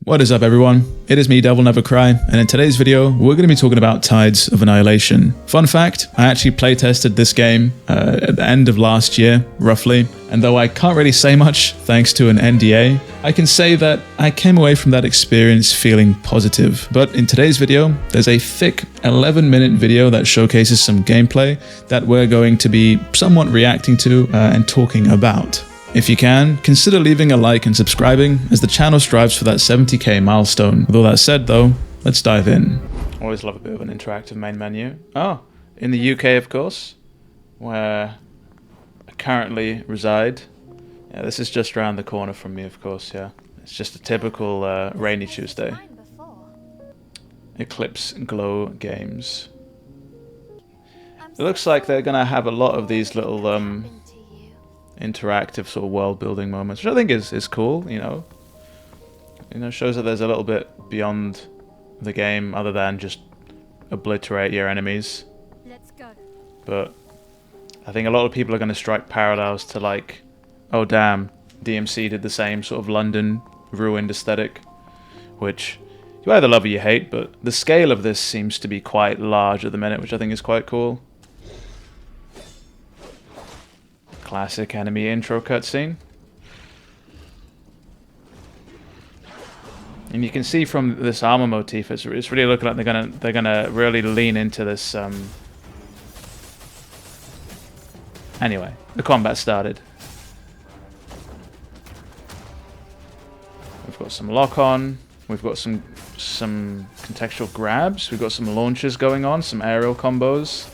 What is up everyone, it is me DevilNeverCry, and in today's video we're going to be talking about Tides of Annihilation. Fun fact, I actually playtested this game at the end of last year, roughly, and though I can't really say much thanks to an NDA, I can say that I came away from that experience feeling positive. But in today's video, there's a thick 11-minute video that showcases some gameplay that we're going to be somewhat reacting to and talking about. If you can, consider leaving a like and subscribing, as the channel strives for that 70k milestone. With all that said though, let's dive in. Always love a bit of an interactive main menu. Oh, in the UK of course, where I currently reside. Yeah, this is just around the corner from me of course, yeah. It's just a typical rainy Tuesday. Eclipse Glow Games. It looks like they're gonna have a lot of these little interactive sort of world building moments, which I think is cool, you know, shows that there's a little bit beyond the game other than just obliterate your enemies. Let's go. But I think a lot of people are going to strike parallels to, like, oh damn, DMC did the same sort of London ruined aesthetic, which you either love or you hate, but the scale of this seems to be quite large at the minute, which I think is quite cool. Classic enemy intro cutscene. And you can see from this armor motif, it's really looking like they're gonna really lean into this. Anyway, the combat started. We've got some lock on. We've got some contextual grabs. We've got some launches going on, some aerial combos.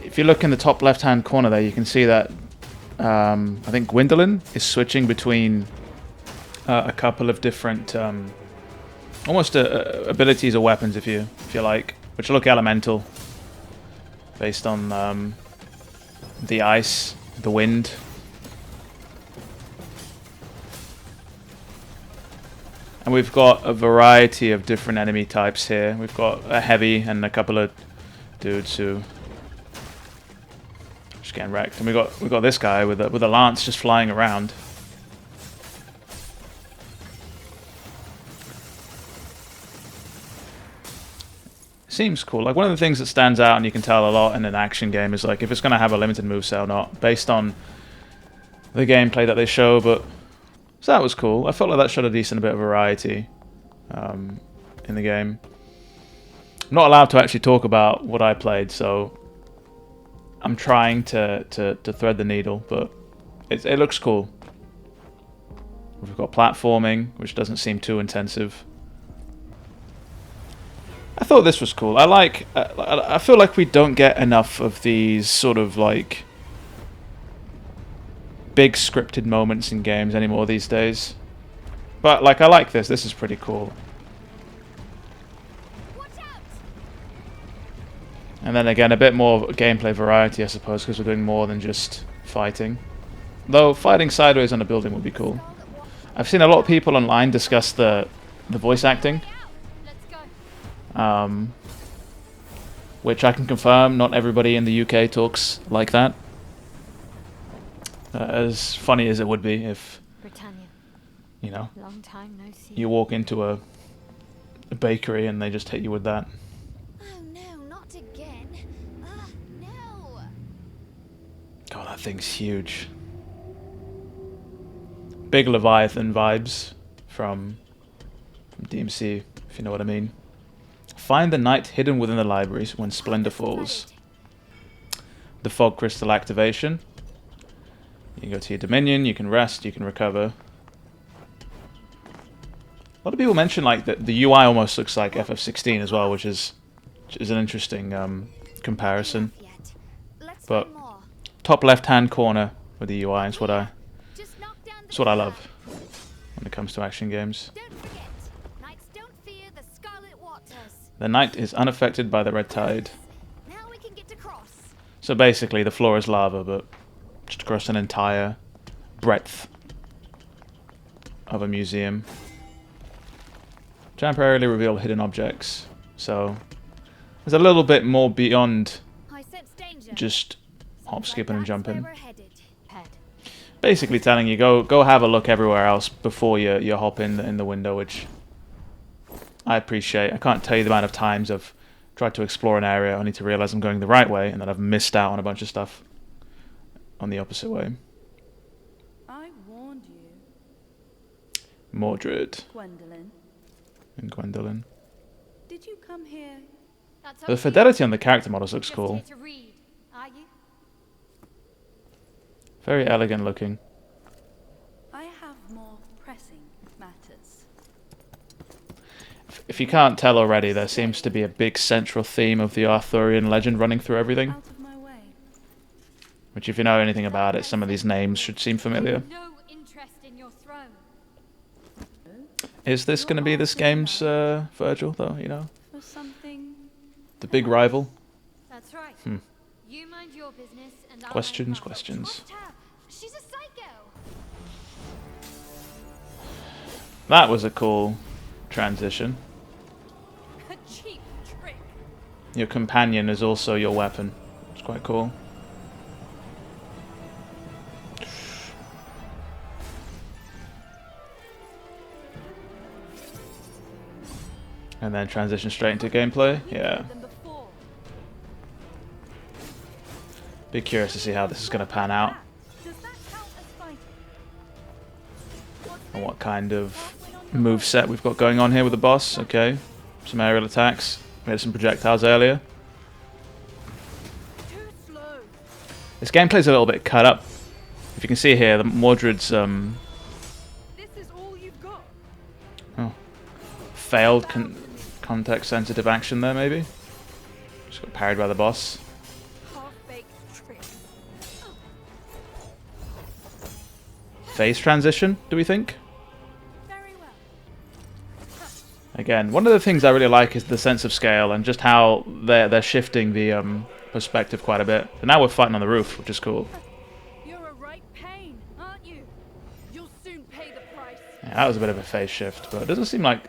If you look in the top left-hand corner there, you can see that I think Gwendolyn is switching between a couple of different almost abilities or weapons, if you like, which look elemental, based on the ice, the wind. And we've got a variety of different enemy types here. We've got a heavy and a couple of dudes who just getting wrecked, and we got this guy with a lance just flying around. Seems cool. Like, one of the things that stands out, and you can tell a lot in an action game, is like if it's going to have a limited moveset or not, based on the gameplay that they show. But so that was cool. I felt like that showed a decent bit of variety in the game. I'm not allowed to actually talk about what I played, so I'm trying to thread the needle, but it looks cool. We've got platforming, which doesn't seem too intensive. I thought this was cool. I feel like we don't get enough of these sort of like big scripted moments in games anymore these days. But like, I like this. This is pretty cool. And then again, a bit more gameplay variety, I suppose, because we're doing more than just fighting. Though fighting sideways on a building would be cool. I've seen a lot of people online discuss the voice acting, which I can confirm not everybody in the UK talks like that. As funny as it would be if, you know, you walk into a bakery and they just hit you with that. God, that thing's huge. Big Leviathan vibes from DMC, if you know what I mean. Find the knight hidden within the libraries when splendor falls. The fog crystal activation. You can go to your dominion, you can rest, you can recover. A lot of people mention like that the UI almost looks like FF16 as well, which is an interesting comparison. But top left-hand corner with the UI is what I love when it comes to action games. The knight is unaffected by the red tide. So basically, the floor is lava, but just across an entire breadth of a museum. Temporarily reveal hidden objects. So there's a little bit more beyond just hop, skipping, and jumping. basically telling you go have a look everywhere else before you hop in the window, which I appreciate. I can't tell you the amount of times I've tried to explore an area only to realize I'm going the right way and then I've missed out on a bunch of stuff on the opposite way. I warned you. Mordred Gwendolyn. and Gwendolyn. Did you come here? The fidelity on the character models looks cool. To read, are you? Very elegant looking. I have more pressing matters. If you can't tell already, there seems to be a big central theme of the Arthurian legend running through everything. Out of my way. Which, if you know anything about it, some of these names should seem familiar. No interest in your throne. Is this going to be this game's Virgil, though, you know? For something. The big rival? That's right. You mind your business and I'll Questions, mind mine. questions. Trust her. She's a psycho. That was a cool transition. A cheap trick. Your companion is also your weapon. It's quite cool. And then transition straight into gameplay. Yeah. Be curious to see how this is going to pan out. Does that count as fighting? And what kind of move set we've got going on here with the boss. Okay. Some aerial attacks. We had some projectiles earlier. Too slow. This gameplay's a little bit cut up. If you can see here, the Mordred's This is all you've got. failed context-sensitive action there, maybe. Just got parried by the boss. Half-baked trick. Phase transition, do we think? Very well. Again, one of the things I really like is the sense of scale and just how they're shifting the perspective quite a bit. And now we're fighting on the roof, which is cool. You're a right pain, aren't you? You'll soon pay the price. Yeah, that was a bit of a phase shift, but it doesn't seem like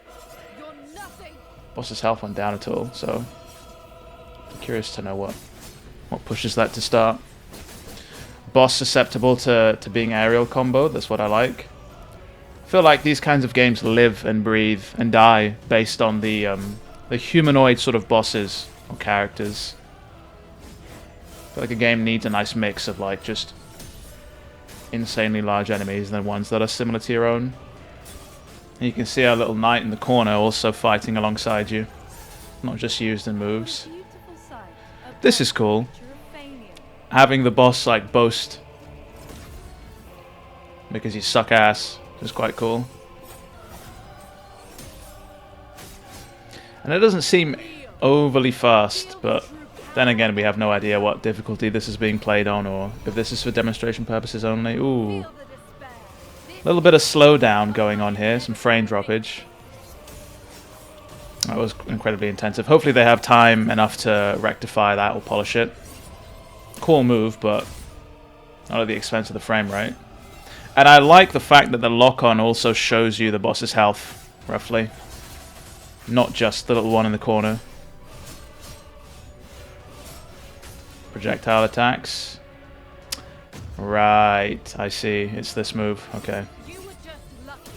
You're nothing. boss's health went down at all, so I'm curious to know what pushes that to start. Boss susceptible to being aerial combo, that's what I like. I feel like these kinds of games live and breathe and die based on the humanoid sort of bosses or characters. I feel like a game needs a nice mix of like just insanely large enemies and then ones that are similar to your own. And you can see our little knight in the corner also fighting alongside you, not just used in moves. Beautiful sight. A This is cool. picture of failure. Having the boss like boast because you suck ass is quite cool. And it doesn't seem overly fast, but then again we have no idea what difficulty this is being played on or if this is for demonstration purposes only. Ooh. Feel the despair. A little bit of slowdown going on here, some frame droppage. That was incredibly intensive. Hopefully they have time enough to rectify that or polish it. Cool move, but not at the expense of the frame rate. And I like the fact that the lock-on also shows you the boss's health, roughly. Not just the little one in the corner. Projectile attacks. Right, I see. It's this move. Okay. You were just lucky.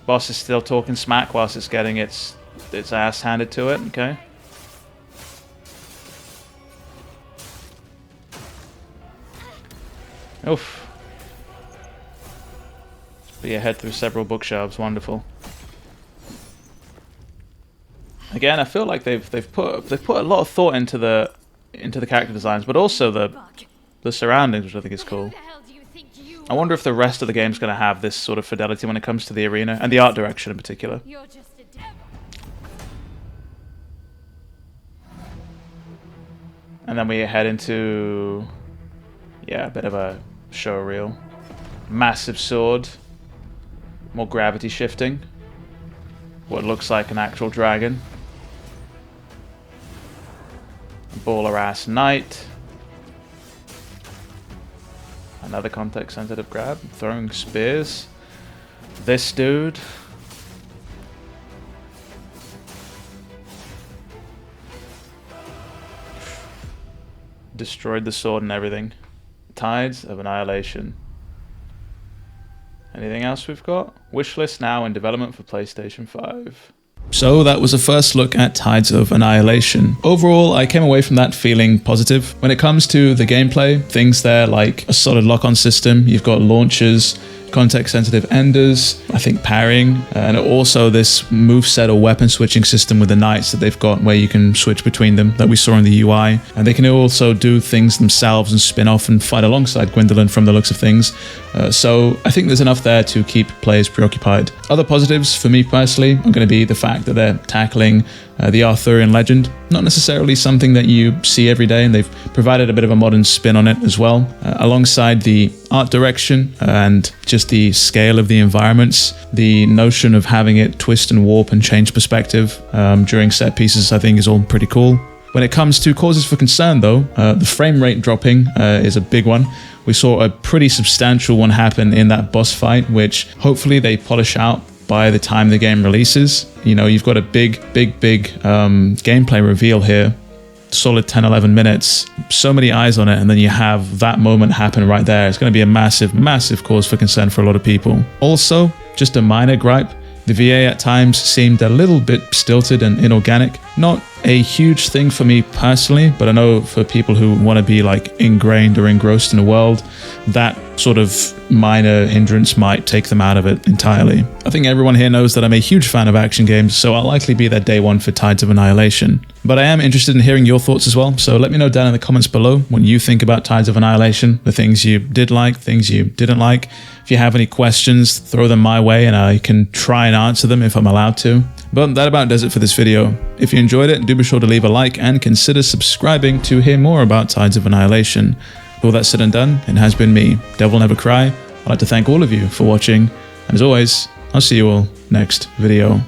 Boss is still talking smack whilst it's getting its ass handed to it. Okay. Oof. Put your head through several bookshelves. Wonderful. Again, I feel like they've put a lot of thought into the character designs, but also the surroundings, which I think is cool. Who the hell do you think you I wonder if the rest of the game's going to have this sort of fidelity when it comes to the arena and the art direction in particular. You're just a devil. And then we head into, yeah, a bit of a show reel. Massive sword. More gravity shifting. What looks like an actual dragon. Baller ass knight. Another context sensitive grab. Throwing spears. This dude. destroyed the sword and everything. Tides of Annihilation. Anything else we've got? Wishlist now in development for PlayStation 5. So that was a first look at Tides of Annihilation. Overall, I came away from that feeling positive. When it comes to the gameplay, things there like a solid lock-on system, you've got launchers, context-sensitive enders, I think parrying, and also this moveset or weapon switching system with the knights that they've got where you can switch between them that we saw in the UI. And they can also do things themselves and spin off and fight alongside Gwendolyn from the looks of things. So I think there's enough there to keep players preoccupied. Other positives for me personally are going to be the fact that they're tackling the Arthurian legend. Not necessarily something that you see every day, and they've provided a bit of a modern spin on it as well. Alongside the art direction and just the scale of the environments, the notion of having it twist and warp and change perspective during set pieces I think is all pretty cool. When it comes to causes for concern though, the frame rate dropping is a big one. We saw a pretty substantial one happen in that boss fight, which hopefully they polish out by the time the game releases. You know, you've got a big gameplay reveal here, solid 10-11 minutes, so many eyes on it, and then you have that moment happen right there. It's going to be a massive cause for concern for a lot of people. Also, just a minor gripe, the VA at times seemed a little bit stilted and inorganic. Not a huge thing for me personally, but I know for people who want to be like ingrained or engrossed in the world, that sort of minor hindrance might take them out of it entirely. I think everyone here knows that I'm a huge fan of action games, so I'll likely be there day one for Tides of Annihilation. But I am interested in hearing your thoughts as well, so let me know down in the comments below what you think about Tides of Annihilation, the things you did like, things you didn't like. If you have any questions, throw them my way and I can try and answer them if I'm allowed to. But that about does it for this video. If you enjoyed it, do be sure to leave a like and consider subscribing to hear more about Tides of Annihilation. With all that said and done, it has been me, DevilNeverCry. I'd like to thank all of you for watching, and as always, I'll see you all next video.